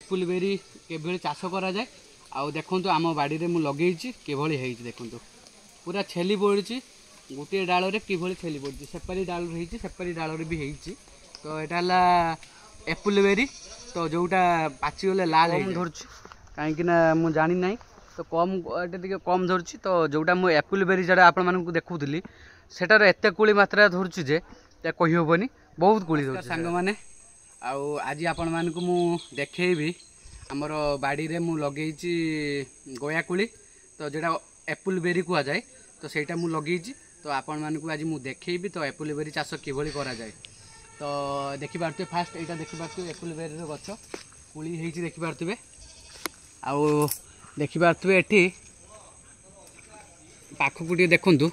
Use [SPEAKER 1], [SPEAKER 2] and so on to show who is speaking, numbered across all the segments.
[SPEAKER 1] Apple berry के चाष करा जाए आउ देखंतु आम बाड़ी रे मु लगेइछि केभଳି हेइछि देखंतु पूरा छेली पड़ी गोटे डाल रे किभଳି छेली पड़ी सेपारी डाल रही सेपारी डाल रे भी हेइछि तो एटा हला एप्पल बेरी तो जोटा पाची गले लाल हेइ धरछि काहेकि ना मु जानि नै तो कम एटा टिके कम धरछि तो जोटा मु एप्पल बेरी जडा आपन मानकु देखुथली सेटार एते कुली मात्रा धरछि जे ते कहि होबनी बहुत कुली धरछि संग माने आउ आज आपण मानकु मु देखैबी हमर बाड़ी रे मु लगेइछि गोयाकुली तो जेटा एप्पल बेरी कुआ जाए तो सेटा मु लगेइछि तो आपण मानकु आज मु देखैबी तो एप्पल बेरी चाष किभଳି करा जाए तो देखि पारते फास्ट एटा देखि पारते एप्पल बेरी रो गछ कुली हेइछि देखि पारतबे आउ देखि पारतबे एठी पाखकु टी देखंतु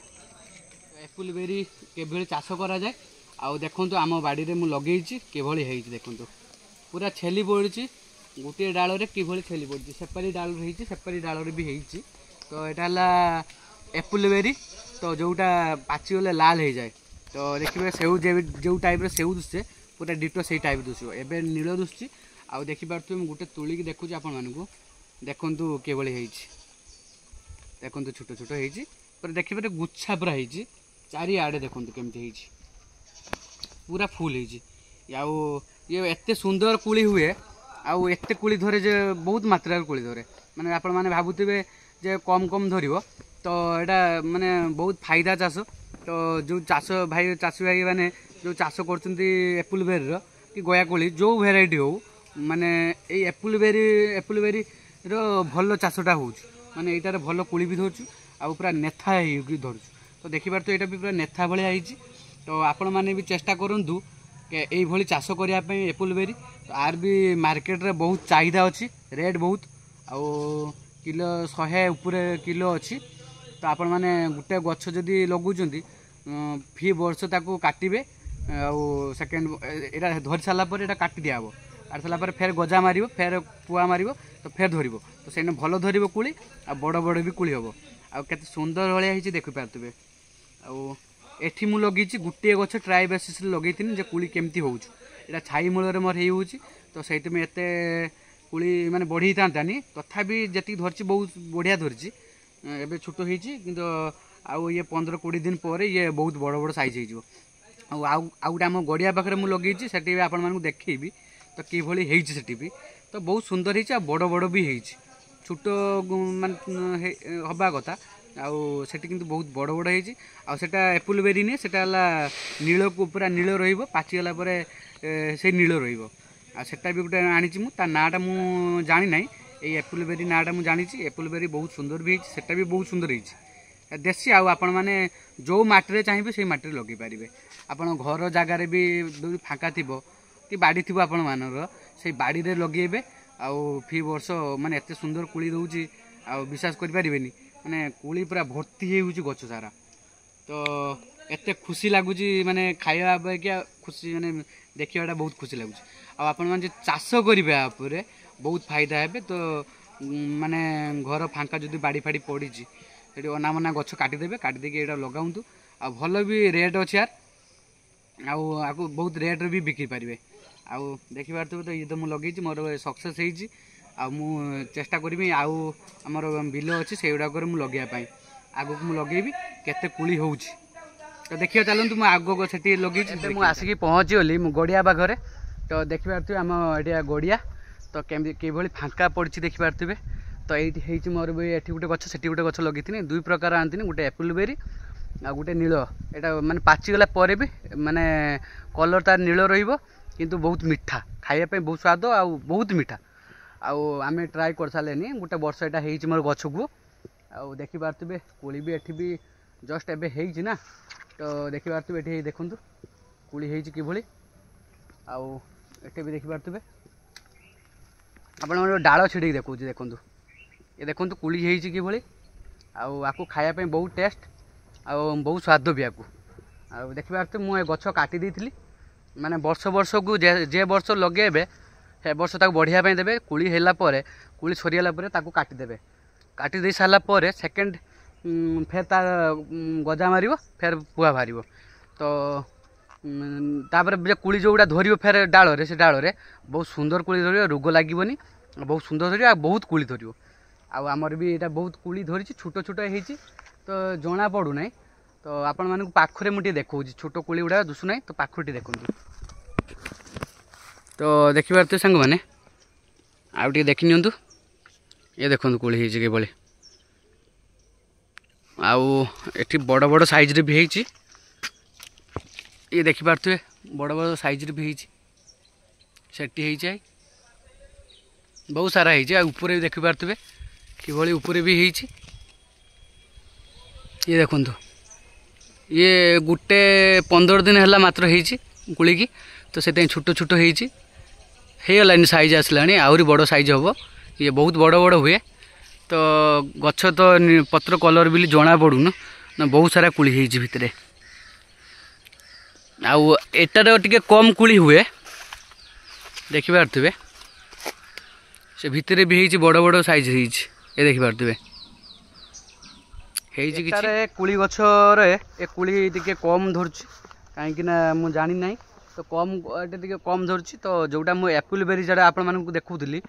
[SPEAKER 1] एप्पल बेरी केभଳି चाष करा जाए आउ देखंतु आम बाड़ी रे मु लगेइछि केभଳି हेइछि देखंतु पूरा छेली पड़ी गोटे डाल रे किभଳି छेली पड़ी सेपारी डाल रही सेपारी डाल रे भी हेइछि तो एटा हला एप्पल बेरी तो जोटा पाची गले लाल हो जाए तो देखिए सेउ जो टाइप रे सेउ दुसे पूरा डिटो से टाइप दुसियो एबे नील दुसछि आउ देखि पारतु मु गोटे तुली की देखुछि आपण मानकु देखंतु केभଳି हेइछि देखंतु छोटो छोटो हेइछि पर देखि पारे गुच्छा पूरा हेइछि चारि आडे देखंतु केमति हेइछि पूरा फुल हेइछि आउ ये एते सुंदर कुली हुए आउ एते कुली धरे जे बहुत मात्रा कुली धरे माने आपण माने भाबुथिबे जे कम कम धरिबो तो एटा माने बहुत फायदा चाष तो जो चाष भाई चाषी भाई माने जो चाष करछन्ती एप्पल बेरी रो कि गोयाकुली जो वेराइटी हो माने ए एप्पल बेरी रो भलो चाषटा होउछ माने एटारे भलो कुली भी धरछु आ पूरा नेथा हेइ धरछु तो देखि पारतो एटा भी पूरा नेथा भलिया हेइछि तो आपण माने भी चेष्टा करंतु ए भली चाष करिया पई एप्पल बेरी तो आर भी मार्केट रे बहुत चाहिदा अछि रेट बहुत आउ किलो 100 ऊपर किलो अछि तो आपण माने गुटे गछ जदी लगुचंती फी वर्ष ताको काटिबे आउ सेकंड एटा धरि साला पर एटा काटि दियाबो काटि साला पर फेर गजा मारिबो फेर पुआ मारिबो तो फेर धरिबो तो सेने भलो धरिबो कुली आ बड़ बड़ भी कुली हबो आ केते सुंदर होलिया हिची देखि पारतबे आउ एठी मु लगेछि गुटे गछ ट्राई बेसिस रे लगेतिन जे कुली केमती होउछ एटा छाई मूल रे मोर हेइ होउछि तो सेति में एते कुली माने बढ़ी तांतानी तथापि जेति धरछि बहुत बढ़िया धरछि एबे छोटो हेइछि किंतु आउ ये 15-20 दिन परे ये बहुत बड़ बड़ साइज हेइजो आउटा हम गड़िया पाखरे मु लगेछि सेति आपण मानकु देखैबी तो किभଳି हेइछि सेति भी तो बहुत सुंदर हेइछि आ बड़ बड़ भी हेइछि छोटो माने हबा कथा आउ सेठी किंतु बहुत बड़ बड़ हेइछि आ सेटा एप्पल बेरी ने सेटा हला नील को पूरा नील रहिबो पाची गला परे से नील रहिबो आ सेटा भी गुटे आनिछि मु ता नाटा मु जानि नै ए एप्पल बेरी नाटा मु जानिछि एप्पल बेरी बहुत सुंदर भी हेइछि सेटा भी बहुत सुंदर हेइछि देसी आउ आपण माने जो माटी रे चाहिबे से माटी रे लगे पारिबे आपण घर जागा रे भी फांका थिबो कि बाड़ी थिबो आपण मानर से बाड़ी रे लगेबे आउ फी वर्ष माने एते सुंदर कुली दउछि आ विश्वास करि पारिबेनी माने कुली पूरा भर्ती हेउछि गछ सारा तो एते खुशी लागुछि माने खाइबा बेकिया खुशी माने देखिबाटा बहुत खुशी लागुछि आ आपण माने चाष करिबे आपरे बहुत फायदा हेबे तो माने घर फांका जदी बाड़ी फाड़ी पड़ीछि सेठी अनामना गछ काटी देबे काटी देके एटा लगाउंतु आ भलो भी रेट अछि यार आउ आको बहुत रेट रे भी बिक्री पारिबे आउ देखि पारतबे तो ये तो मु लगेछि मोर सक्सेस हेइछि आ मु चेष्टा करबी आउ हमर बिलो अछि सेउडा कर मु लगेया पई आगो मु लगेबी केते कुली होउछि तो देखियो चलंतु मु आगो को सेठी लगेछि मु आसी पहुंची गली मु गड़िया बाघरे तो देखि पारतबे हम एडिया गड़िया तो केभଳି फांका पड़छि देखि पारतबे तो एठी हेइछि मोर भी एठी गुटे गछ सेठी गुटे गछ लगेथिनी दुई प्रकार आंतिनी गुटे एप्पल बेरी आ गुटे नील एटा माने पाची गला परे भी माने कलर तार नील रहिबो किंतु बहुत मिठा खाइया पे बहुत स्वाद आ बहुत मिठा आउ आमे ट्राई कर सालेनी गुटे वर्ष एटा हेइछि मोर गछ को आउ देखि पारतबे कुली भी एठी भी जस्ट एबे हेइछि ना तो देखि पारतबे एठी देखंतु कुली हेइछि किभଳି आउ एठी भी देखि पारतबे आपण मन डाळ छिडी देखौछि देखंतु ये देखंतु कुली हेइछि किभଳି आउ आकु खाइया पे बहुत टेस्ट आउ बहुत स्वाद भी आकु आउ देखि पारतबे मु ए गछ काटी देइथिली माने वर्ष वर्ष को जे वर्ष लगेबे हे वर्ष ताको बढ़िया पे देबे कुली हेला परे कुली छोरियाला परे ताको काटी देबे काटी दे साला परे सेकंड फेर ता गजा मारिबो फेर पुआ भारिबो तो तापर जे कुली जोडा धरिबो फेर डाळ रे से डाळ रे बहुत सुंदर कुली धरिबो रोग लागिबोनी बहुत सुंदर धरियो आ बहुत कुली धरियो आउ आमर भी एटा बहुत कुली धरी छोट छोट होती तो जना पड़ूना तो आपण मानक पाखरे मुझे देखा छोट कुली गुड़ा दुसुना तो पाखुटी देखु तो देखिए सांग मैंने आउ टे देखी नियंतु ये देखो कुली होती कि आउ एटी बड़ बड़ साइज भी होती ये देखिपे बड़ बड़ साइज भी होती सेठी बहुत सारा होती ऊपर भी देखिपे कि ऊपर भी होती ये देखु ये गोटे 15 दिन है मात्र होती कुली की तो से छोट छोट होगलानी साइज आसला आहरी बड़ साइज हम ये बहुत बड़ बड़ हुए तो गछ तो पत्र कलर भी जना पड़ून ना बहुत सारा कुली होती भितर आउ एटार टिके कम कुली हुए देखिपे से भितर भी होती बड़ बड़ साइज ये देखिपे कुली गचर ए कुली टिके कम धरुची कहीं मु जानी ना तो कम टे कम धरुची तो जोटा मु एप्पल बेरी जोटा आपण मानक देखुली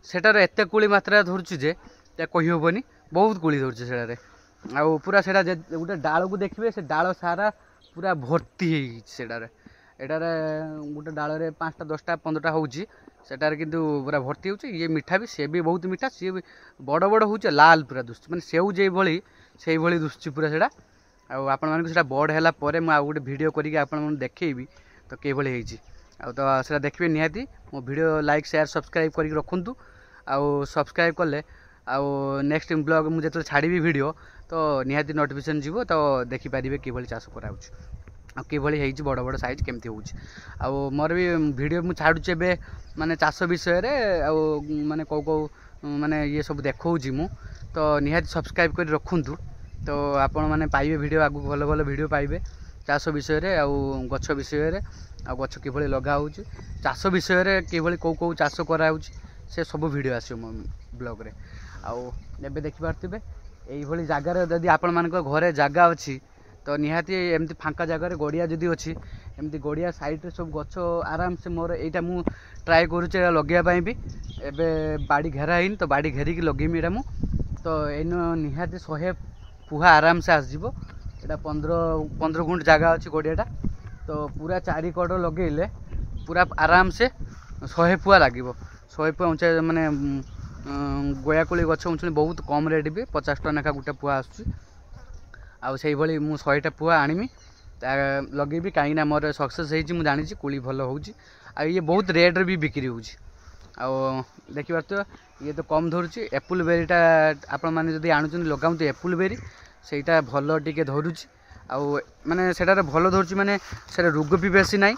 [SPEAKER 1] सेटार एत कुली मात्रा धरुची जे कही हेनी बहुत कुली धरुची सेटारे आउ पूरा सेटा गोटे डाल को देखिए से डाल सारा पूरा भर्ती सेटारे एटार गोटे डाल में 5टा 10टा 15टा होची सेटार किंतु पूरा भर्ती होची ये मीठा भी से भी बहुत मीठा सी भी बड़ बड़ होची लाल पूरा दुसुची माने सेउ जे भली से भली दुसुची पूरा सेटा आपण मानक सेटा बड़ हैला परे मु आ गोटे वीडियो करिके आपण मन देखैबी तो के भली हेची आ तो सेटा देखबे निहाती मो वीडियो लाइक शेयर सब्सक्राइब करिक रखंतु आ सब्सक्राइब कले आ नेक्स्ट ब्लॉग मु जेतो छाड़ीबी वीडियो तो निहाती नोटिफिकेशन जीवो तो देखि पारिबे के भली चाष कराउछ आ कि भली हेची बड़ बड़ साइज केमती होउछ आ मोर भी वीडियो मु छाडुचे बे माने चाष विषय रे आ माने को माने ये सब देखौची मु तो निहाती सब्सक्राइब कर रखंतु तो आपण माने पाइबे वीडियो आगु भल भल वीडियो पाइबे चाष विषय रे आ गछ विषय रे आ गछ कि भली लगा होउची चाष विषय रे कि भली को चाष कराउची से सब वीडियो आसी मो ब्लॉग रे आउ एबे देखि पारथिबे एई भली जागा रे जदी आपण मानक घरे जागा अछि तो निहाती एमती फांका जगह गड़िया जदि अच्छी एमती गड़िया साइड रे सब गछ आराम से मोर एटा मु ट्राए करूचे लगे भी एबे बाड़ी घेरा है तो बाड़ी घेरिकी लगेमी एटा मु तो एन निहाती 100 पुहा आराम से आसजिवो एटा 15 गुंठ जगह अच्छी गड़ियाटा तो पूरा चारिकड़ लगेले पूरा आराम से 100 पुआ लगे 100 पुआ ऊंचा माने गोयाकुली गछ ऊँचुनी बहुत कम रेट भी 50 टका नेखा गोटे पुआ आसुची आउ से भली मु 100टा पुआ आनिमी लगेबी कहीं मोर सक्सेस होती मुझे जानी कुली भल हो ये बहुत रेट भी बिक्री होची आउ देखिए तो ये तो कम धरुची एप्पल बेरीटा आपण मैंने जब आणुचन लगाऊँ एप्पल बेरी सेटा भल टिके धरुची आउ माने सेटारे भल धरुची माने सेटा रोग भी बेसी नाई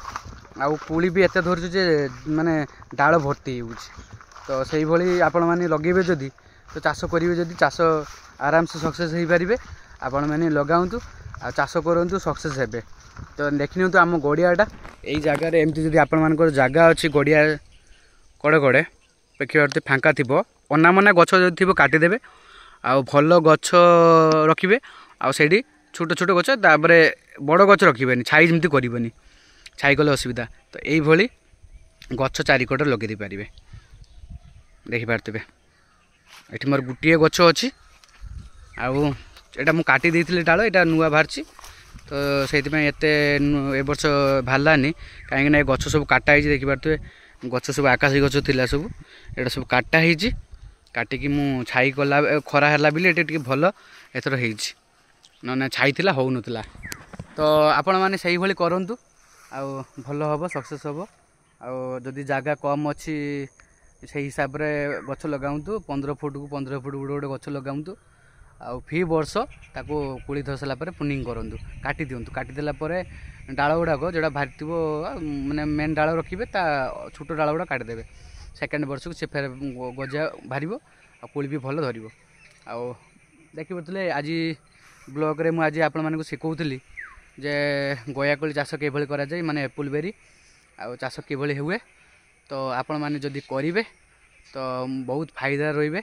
[SPEAKER 1] आउ कुली भी एते धरुची जे माने डाल भर्ती होची तो सेही भली आपण माने लगेबे जदी तो चाष करिवे जदी चाष आराम से सक्सेस हो पारिबे आपण मैंने लगाऊँ आ चाष करूँ सक्सेस हे तो देखनी तो आम गड़ियाटा यही जगार एमती जब आपण जगह अच्छी गड़िया कड़े कड़े देखिए फांका थी अना मना गछ जो थी काटिदेवे आउ भल गछ रखिए आठी छोट छोट गछ तापर बड़ गछ रखिए छाई जमी करनी छाई कले असुविधा तो यही गछ चारिकट लगे पारे देखिपे ये मोर गोटे गछ अच्छी आउ एटा मु काटी देइथिले डाल एटा नुआ बाहरची तो सेइथिपे एते ए वर्ष भालानी काहे ना गछ सब काटा हिची देखि पारथुए गछ सब आकाशी गछ थिला सब एटा सब काटा हिची काटिकी मु छाई कला खरा हला बिले एटे टिके भल एथर हिची न छाई थिला हो नथिला तो आपण माने सही भली करंतु आ भल हबो सक्सेस हबो आ जदी जागा कम अछि से हिसाब रे गछ लगाउंतु 15 फुट को 15 फुट गोटे गछ लगाउंतु आ फी वर्ष ताको कुली धर सारा पुनिंग करूँ काटी दिंतु काटिदेला डाल गुड़ाक जोड़ा बाहरी थो मैंने मेन डाल रखिए छोट डाल गुड़ा काटिदेवे सेकेंड वर्ष को से फेर गजा बाहर आ कुली भी भल धर देखिए आज ब्लॉग रे मुझे आपण मानक शिखौली जे गयाकोली चाष किभली करा जाए माने एप्पल बेरी आ चाष किभली हुए तो आपण माने जदि करेंगे तो बहुत फायदा रहिबे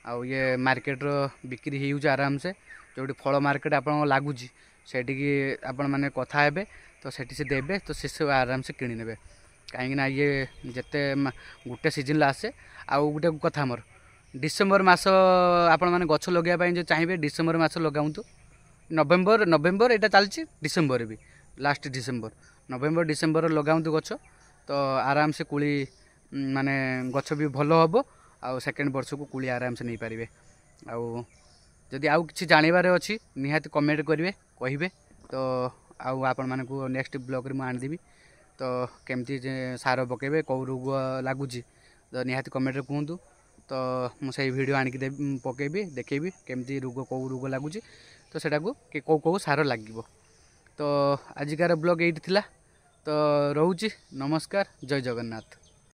[SPEAKER 1] आ ये मार्केट रो बिक्री हो आराम से जो फल मार्केट आप लगुच से आपण मैंने कथा हे तो सेठी से देबे तो से सब आराम से किणी नेबे कहीं ये जिते गोटे सीजन आसे आउ गोटे कथा मोर डिसेम्बर मास आपण मैंने गछ लगे जो चाहिए डिसेम्बर मास लगाऊँ नवेम्बर नवेम्बर यहाँ चलती डिसेम्बर भी लास्ट डिसेम्बर नवेम्बर डिसेम्बर लगाऊँ गछ तो आराम से कूली माने गछ भी भल हम आउ सेकेंड वर्ष को कूली आराम से नहीं पारे आउ जदि आउ किसी जानवर अच्छी निहाती कमेंट करेंगे कहे तो आउ आपण मानक नेक्स्ट ब्लॉग रे आनीदेवी तो केमती सार पकेबे कौ रोग लगुच तो निहाती कमेंट कहतु तो मुझे वीडियो आणिक पकेबी देखेबी केमती रोग कौ रोग लगुच तो सेटा को कौ कौ सार लगे तो आजिकार ब्लॉग ये तो रोची नमस्कार जय जगन्नाथ।